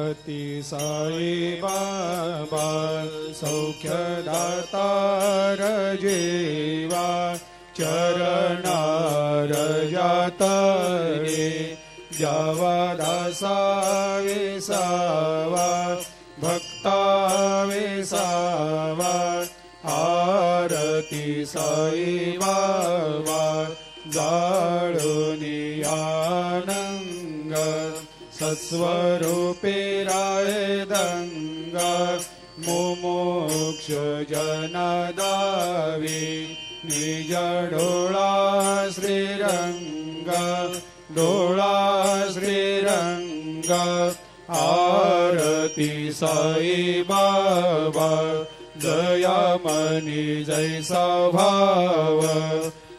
अति साई बाबा सौख्यदातार जेवा चरणार जातरे जावा दासा विसावा भक्ता विसावा आरती साई बाबा जाळुनी आनंग सत्स्वरूपे राय दंग मुमुक्ष जनदावी निज डोळा श्रीरंग डोळा श्रीरंग आरती साई बाबा जया मनी जैसा भाव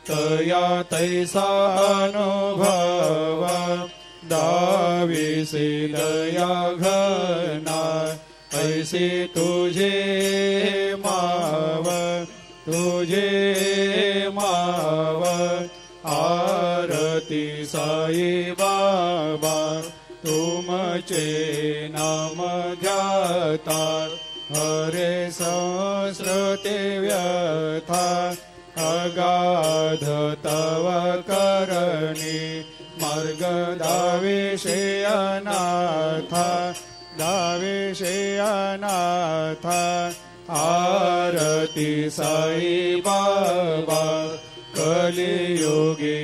तया तैसा अनुभव दाविसे दया घना ऐसे तुझे माव आरती साई बाबा तुमचे नाम ध्याता हरे संस्कृते व्यथा अगाध तव करणी मार्ग दाविषे अनाथ आरती साई बाबा कलियुगी